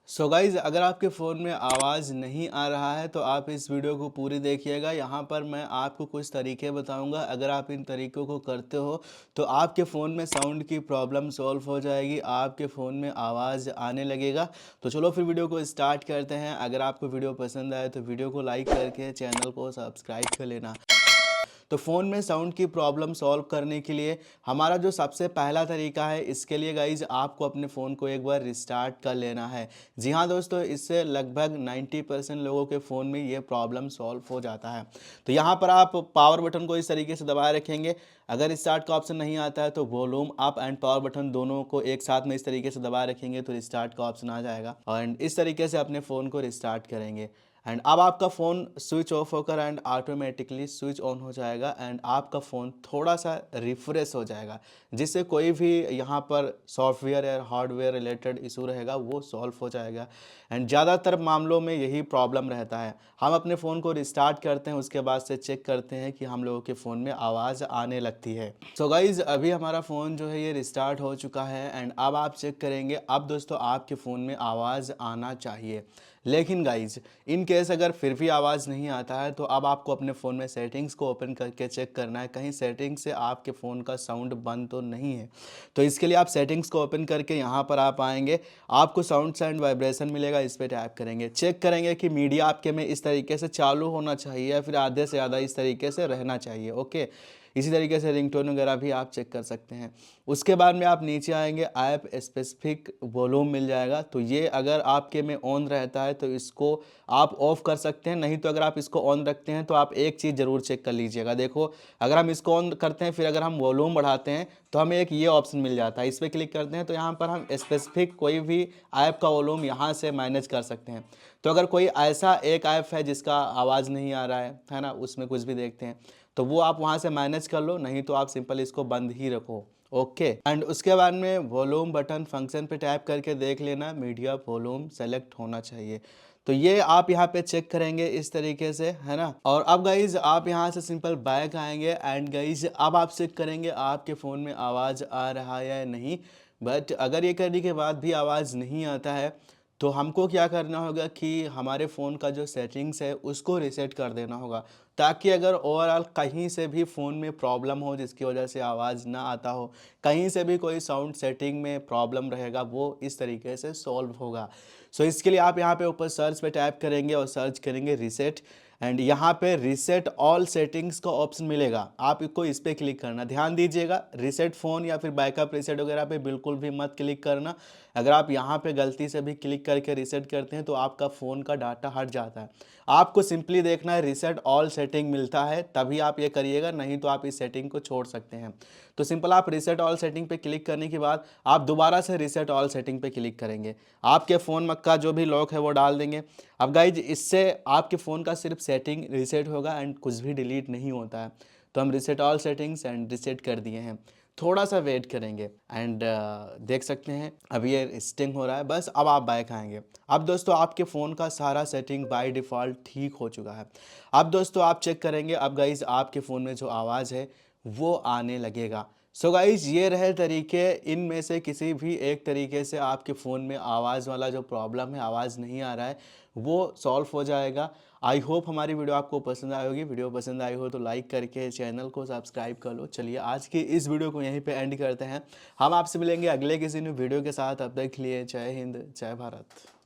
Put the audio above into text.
So guys, अगर आपके phone में आवाज़ नहीं आ रहा है तो आप इस वीडियो को पूरी देखिएगा। यहाँ पर मैं आपको कुछ तरीके बताऊँगा। अगर आप इन तरीकों को करते हो तो आपके फ़ोन में साउंड की प्रॉब्लम सॉल्व हो जाएगी, आपके फ़ोन में आवाज़ आने लगेगा। तो चलो फिर वीडियो को स्टार्ट करते हैं। अगर आपको वीडियो पसंद आए तो वीडियो को लाइक करके चैनल को सब्सक्राइब कर लेना। तो फ़ोन में साउंड की प्रॉब्लम सॉल्व करने के लिए हमारा जो सबसे पहला तरीका है, इसके लिए गाइज आपको अपने फ़ोन को एक बार रिस्टार्ट कर लेना है। जी हाँ दोस्तों, इससे लगभग 90% लोगों के फ़ोन में ये प्रॉब्लम सॉल्व हो जाता है। तो यहाँ पर आप पावर बटन को इस तरीके से दबाए रखेंगे। अगर स्टार्ट का ऑप्शन नहीं आता है तो volume up and power button दोनों को एक साथ में इस तरीके से दबाए रखेंगे तो रिस्टार्ट का ऑप्शन आ जाएगा एंड इस तरीके से अपने फ़ोन को रिस्टार्ट करेंगे। एंड अब आपका फ़ोन स्विच ऑफ होकर एंड ऑटोमेटिकली स्विच ऑन हो जाएगा एंड आपका फ़ोन थोड़ा सा रिफ्रेश हो जाएगा, जिससे कोई भी यहाँ पर सॉफ्टवेयर या हार्डवेयर रिलेटेड इशू रहेगा वो सॉल्व हो जाएगा। एंड ज़्यादातर मामलों में यही प्रॉब्लम रहता है। हम अपने फ़ोन को रिस्टार्ट करते हैं, उसके बाद से चेक करते हैं कि हम लोगों के फ़ोन में आवाज़ आने लगती है। सो गाइज़, अभी हमारा फ़ोन जो है ये रिस्टार्ट हो चुका है एंड अब आप चेक करेंगे। अब दोस्तों आपके फ़ोन में आवाज़ आना चाहिए, लेकिन गाइज इन केस अगर फिर भी आवाज़ नहीं आता है तो अब आपको अपने फ़ोन में सेटिंग्स को ओपन करके चेक करना है, कहीं सेटिंग्स से आपके फ़ोन का साउंड बंद तो नहीं है। तो इसके लिए आप सेटिंग्स को ओपन करके यहाँ पर आप आएंगे, आपको साउंड एंड वाइब्रेशन मिलेगा, इस पर टैप करेंगे। चेक करेंगे कि मीडिया आपके में इस तरीके से चालू होना चाहिए या फिर आधे से ज़्यादा इस तरीके से रहना चाहिए। ओके, इसी तरीके से रिंगटोन वगैरह भी आप चेक कर सकते हैं। उसके बाद में आप नीचे आएंगे, ऐप स्पेसिफिक वॉल्यूम मिल जाएगा। तो ये अगर आपके में ऑन रहता है तो इसको आप ऑफ कर सकते हैं, नहीं तो अगर आप इसको ऑन रखते हैं तो आप एक चीज़ ज़रूर चेक कर लीजिएगा। देखो, अगर हम इसको ऑन करते हैं फिर अगर हम वॉल्यूम बढ़ाते हैं तो हमें एक ये ऑप्शन मिल जाता है, इस पर क्लिक करते हैं तो यहाँ पर हम स्पेसिफिक कोई भी ऐप का वॉल्यूम यहाँ से मैनेज कर सकते हैं। तो अगर कोई ऐसा एक ऐप है जिसका आवाज़ नहीं आ रहा है ना, उसमें कुछ भी देखते हैं तो वो आप वहाँ से मैनेज कर लो, नहीं तो आप सिंपल इसको बंद ही रखो। ओके, एंड उसके बाद में वॉल्यूम बटन फंक्शन पे टैप करके देख लेना, मीडिया वॉल्यूम सेलेक्ट होना चाहिए। तो ये आप यहाँ पे चेक करेंगे इस तरीके से, है ना। और अब गाइज आप यहाँ से सिंपल बैक आएंगे एंड गाइज अब आप चेक करेंगे आपके फ़ोन में आवाज़ आ रहा है या नहीं। बट अगर ये करने के बाद भी आवाज़ नहीं आता है तो हमको क्या करना होगा कि हमारे फ़ोन का जो सेटिंग्स है उसको रीसेट कर देना होगा, ताकि अगर ओवरऑल कहीं से भी फ़ोन में प्रॉब्लम हो जिसकी वजह से आवाज़ ना आता हो, कहीं से भी कोई साउंड सेटिंग में प्रॉब्लम रहेगा, वो इस तरीके से सॉल्व होगा। सो इसके लिए आप यहाँ पे ऊपर सर्च पे टैप करेंगे और सर्च करेंगे रीसेट एंड यहाँ पे रीसेट ऑल सेटिंग्स का ऑप्शन मिलेगा, आप इसको इस पर क्लिक करना। ध्यान दीजिएगा, रीसेट फ़ोन या फिर बैकअप रीसेट वगैरह पे बिल्कुल भी मत क्लिक करना। अगर आप यहाँ पे गलती से भी क्लिक करके रीसेट करते हैं तो आपका फ़ोन का डाटा हट जाता है। आपको सिंपली देखना है रीसेट ऑल सेटिंग मिलता है तभी आप ये करिएगा, नहीं तो आप इस सेटिंग को छोड़ सकते हैं। तो सिंपल आप रीसेट ऑल सेटिंग पे क्लिक करने के बाद आप दोबारा से रीसेट ऑल सेटिंग पे क्लिक करेंगे, आपके फ़ोन का जो भी लॉक है वो डाल देंगे। अब गाइज इससे आपके फ़ोन का सिर्फ सेटिंग रीसेट होगा एंड कुछ भी डिलीट नहीं होता है। तो हम reset all settings and reset कर दिए हैं, थोड़ा सा वेट करेंगे एंड देख सकते हैं अभी ये स्टिंग हो रहा है। बस अब आप बैक आएंगे। अब दोस्तों आपके फ़ोन का सारा सेटिंग बाय डिफ़ॉल्ट ठीक हो चुका है। अब दोस्तों आप चेक करेंगे, अब गाइज आपके फ़ोन में जो आवाज़ है वो आने लगेगा। सो गाइज ये रहे तरीके, इनमें से किसी भी एक तरीके से आपके फ़ोन में आवाज़ वाला जो प्रॉब्लम है, आवाज़ नहीं आ रहा है, वो सॉल्व हो जाएगा। आई होप हमारी वीडियो आपको पसंद आई होगी। वीडियो पसंद आई हो तो लाइक करके चैनल को सब्सक्राइब कर लो। चलिए आज की इस वीडियो को यहीं पे एंड करते हैं। हम आपसे मिलेंगे अगले किसी न्यू वीडियो के साथ। अब तक के लिए जय हिंद, जय भारत।